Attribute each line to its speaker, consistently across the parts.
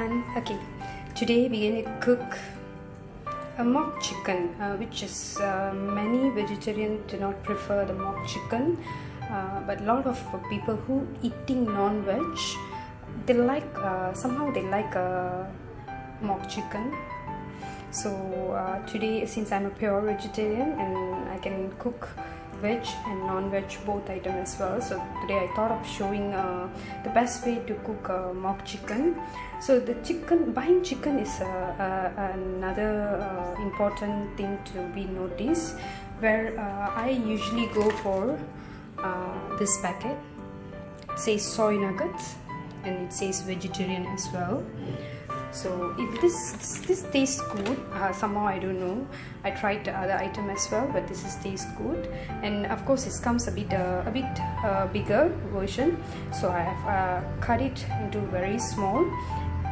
Speaker 1: everyone. Okay, today we're going to cook a mock chicken, which is many vegetarians do not prefer the mock chicken, but a lot of people who eating non-veg, they like somehow they like mock chicken. So today, since I'm a pure vegetarian and I can cook veg and non-veg both items as well, so today I thought of showing the best way to cook mock chicken. So the buying chicken is another important thing to be noticed, where I usually go for this packet. It says soy nuggets and it says vegetarian as well. So if this tastes good, somehow I don't know, I tried the other item as well, but this tastes good. And of course it comes a bit bigger version, so I have cut it into very small.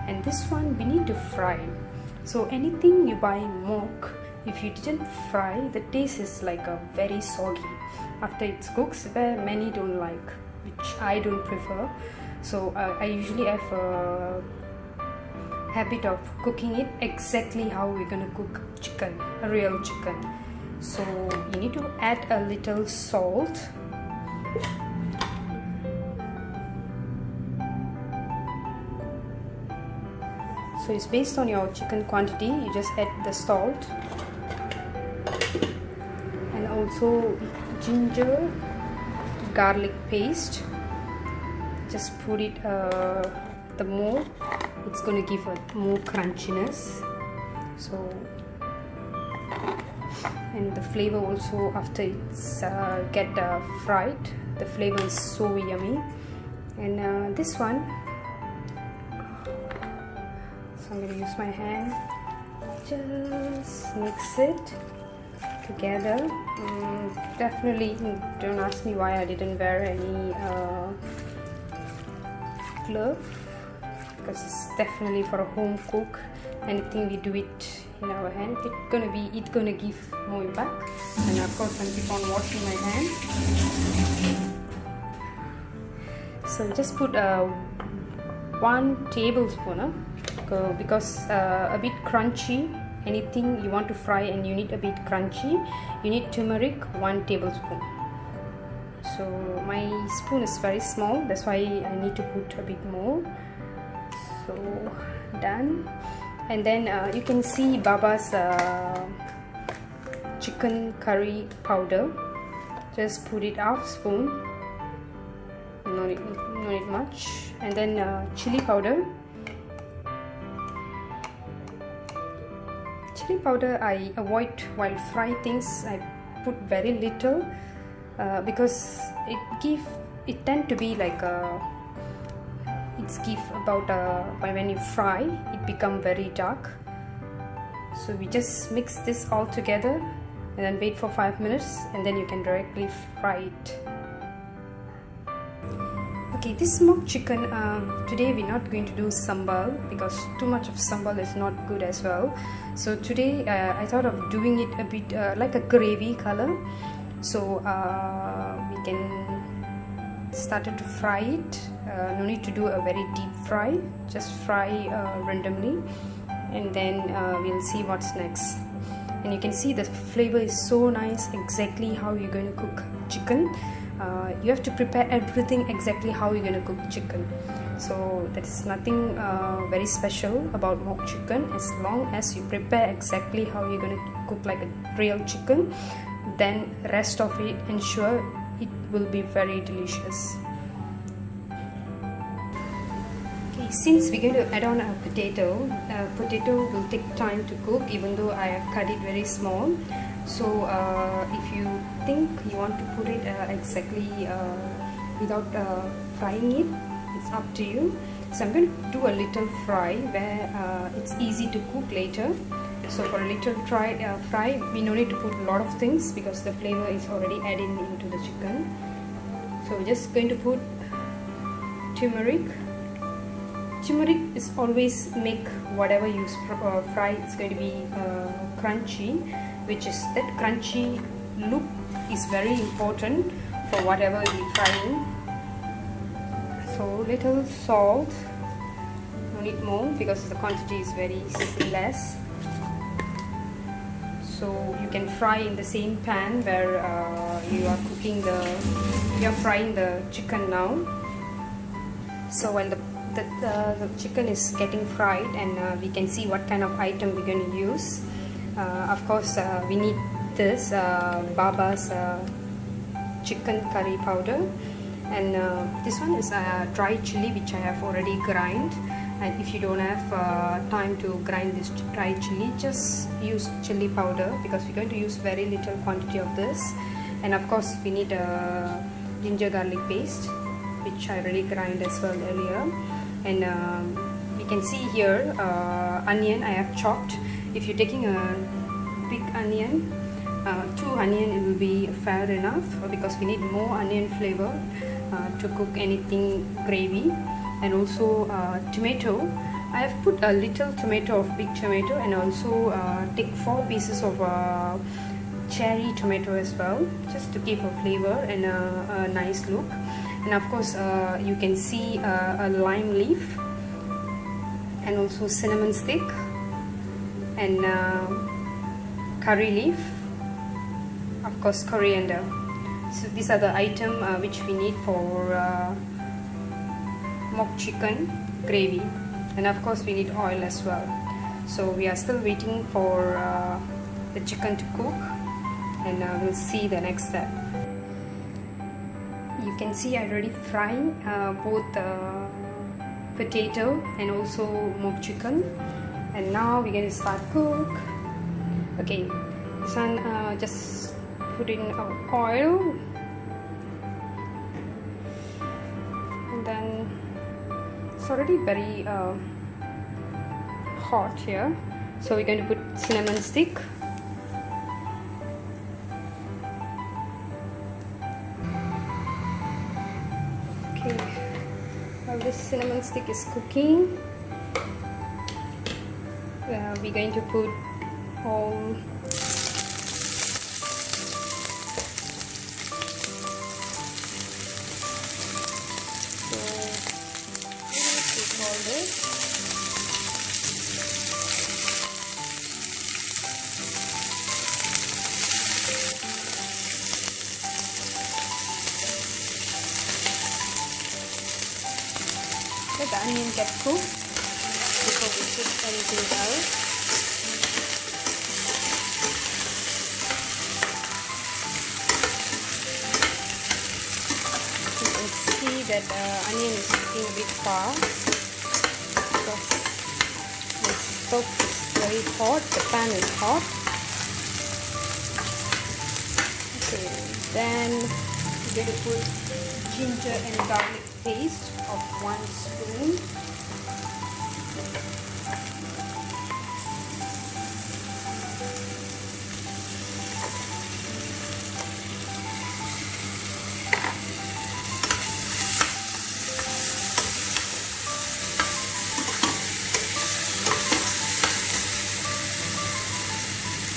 Speaker 1: And this one we need to fry. So anything you buy mock, if you didn't fry, the taste is like a very soggy after it cooks, where many don't like, which I don't prefer. So I usually have a habit of cooking it exactly how we're gonna cook chicken, a real chicken. So you need to add a little salt, so it's based on your chicken quantity. You just add the salt and also ginger garlic paste. Just put it the more, it's going to give a more crunchiness. So, and the flavor also after it's get fried, the flavor is so yummy. And this one, so I'm going to use my hand, just mix it together. Definitely don't ask me why I didn't wear any glove, because it's definitely for a home cook. Anything we do it in our hand, it's gonna give more impact. And of course I keep on washing my hand. So just put 1 tablespoon because a bit crunchy. Anything you want to fry and you need a bit crunchy, you need turmeric, 1 tablespoon. So my spoon is very small, that's why I need to put a bit more. So done. And then you can see Baba's chicken curry powder. Just put it half spoon, no need much. And then chili powder. Chili powder I avoid while fry things. I put very little because it tend to be like it's give about when you fry it become very dark. So we just mix this all together and then wait for 5 minutes, and then you can directly fry it. Okay, this mock chicken, today we're not going to do sambal because too much of sambal is not good as well. So today I thought of doing it a bit like a gravy color. So we can start to fry it. No need to do a very deep fry, just fry randomly, and then we'll see what's next. And you can see the flavor is so nice, exactly how you're going to cook chicken. You have to prepare everything exactly how you're going to cook chicken. So that's nothing very special about mock chicken. As long as you prepare exactly how you're going to cook like a real chicken, then rest of it, ensure it will be very delicious. Okay, since we're going to add on a potato will take time to cook, even though I have cut it very small. So if you think you want to put it exactly without frying it, it's up to you. So I'm going to do a little fry where it's easy to cook later. So for a little fry, we no need to put a lot of things because the flavor is already added into the chicken. So we're just going to put turmeric. Turmeric is always make whatever you fry, it's going to be crunchy, which is that crunchy look is very important for whatever we frying. So little salt, don't need more because the quantity is very less. So you can fry in the same pan where you are frying the chicken now. So when the chicken is getting fried, and we can see what kind of item we're going to use. Of course, we need this Baba's chicken curry powder, and this one is dry chili which I have already grind. And if you don't have time to grind this dry chili, just use chili powder, because we're going to use very little quantity of this. And of course we need a ginger garlic paste which I already grind as well earlier. And we can see here onion I have chopped. If you're taking a big onion, 2 onion, it will be fair enough, because we need more onion flavor to cook anything gravy. And also tomato, I have put a little tomato of big tomato, and also take 4 pieces of cherry tomato as well, just to give a flavor and a nice look. And of course you can see a lime leaf, and also cinnamon stick, and curry leaf, of course coriander. So these are the items which we need for mock chicken gravy. And of course we need oil as well. So we are still waiting for the chicken to cook, and we'll see the next step. You can see I already fried both potato and also mock chicken, and now we're going to start cook. Okay, this one just put in oil, and then it's already very hot here, so we're going to put cinnamon stick. Okay, while this cinnamon stick is cooking, we're going to put all this. Let the onion get cooked before we put anything else. You can see that the onion is cooking a bit fast. The stove is very hot, the pan is hot. Okay, then we're going to put ginger and garlic paste of 1 spoon.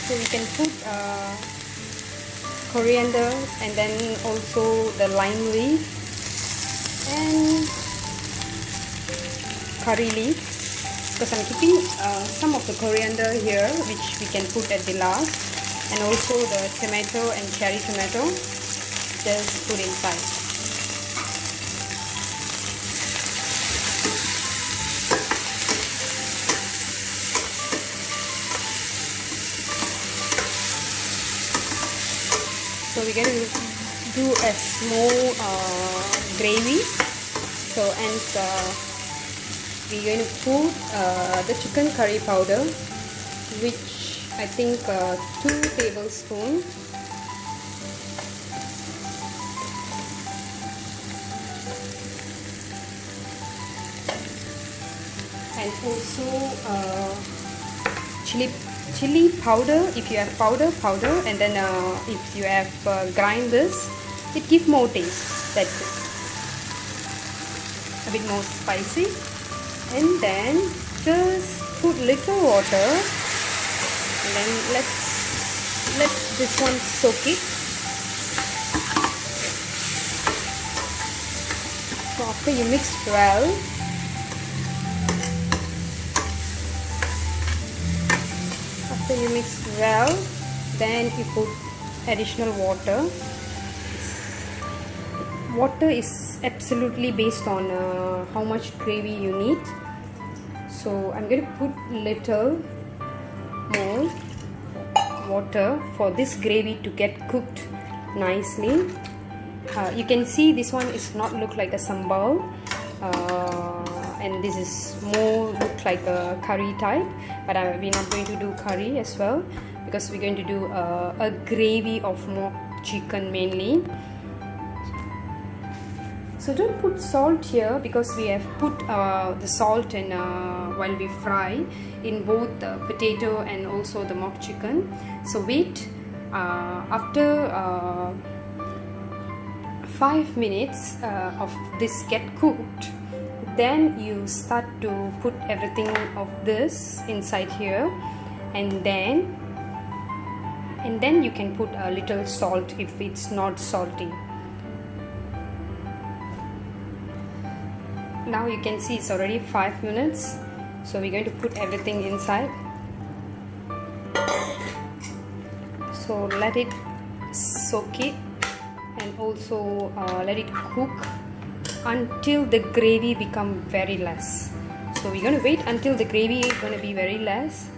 Speaker 1: So we can put coriander, and then also the lime leaf and curry leaf, because I'm keeping some of the coriander here which we can put at the last, and also the tomato and cherry tomato just put inside. So we're going to do a small gravy. So, and we're going to put the chicken curry powder, which I think 2 tablespoons. And also chili powder, if you have powder, and then if you have grind this, it gives more taste. That's it, a bit more spicy. And then just put little water, and then let this one soak it. So after you mix well, So you mix well, then you put additional water. Water is absolutely based on how much gravy you need. So I'm going to put little more water for this gravy to get cooked nicely. You can see this one is not look like a sambal, and this is more look like a curry type, but we're not going to do curry as well, because we're going to do a gravy of mock chicken mainly. So don't put salt here, because we have put the salt in while we fry in both the potato and also the mock chicken. So wait after 5 minutes of this get cooked, then you start to put everything of this inside here, and then you can put a little salt if it's not salty. Now you can see it's already 5 minutes, so we're going to put everything inside. So let it soak it, and also let it cook until the gravy become very less. So we're going to wait until the gravy is going to be very less,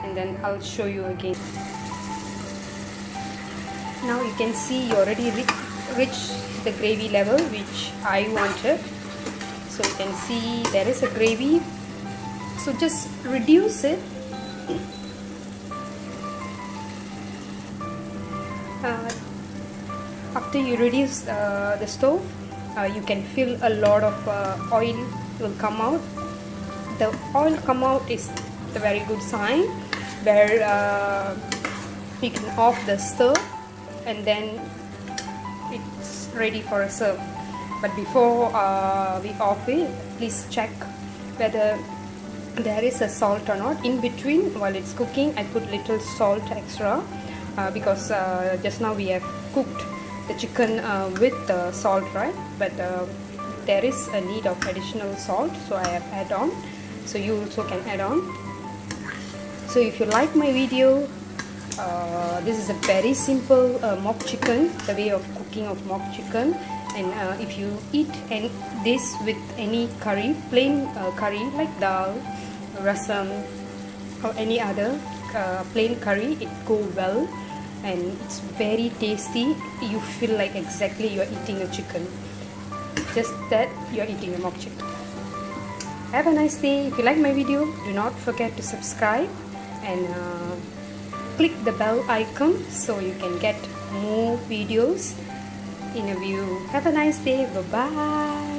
Speaker 1: and then I'll show you again. Now you can see you already reached the gravy level which I wanted. So you can see there is a gravy, so just reduce it. After you reduce the stove, you can feel a lot of oil will come out. The oil come out is the very good sign where we can off the stove, and then it's ready for a serve. But before we off it, please check whether there is a salt or not. In between, while it's cooking, I put little salt extra because just now we have cooked the chicken with the salt, right? But there is a need of additional salt, so I have add on. So you also can add on. So if you like my video, this is a very simple mock chicken, the way of cooking of mock chicken. And if you eat this with any curry, plain curry like dal, rasam or any other plain curry, it go well and it's very tasty. You feel like exactly you are eating a chicken, just that you are eating a mock chicken. Have a nice day. If you like my video, do not forget to subscribe and click the bell icon so you can get more videos in a view. Have a nice day. Bye bye.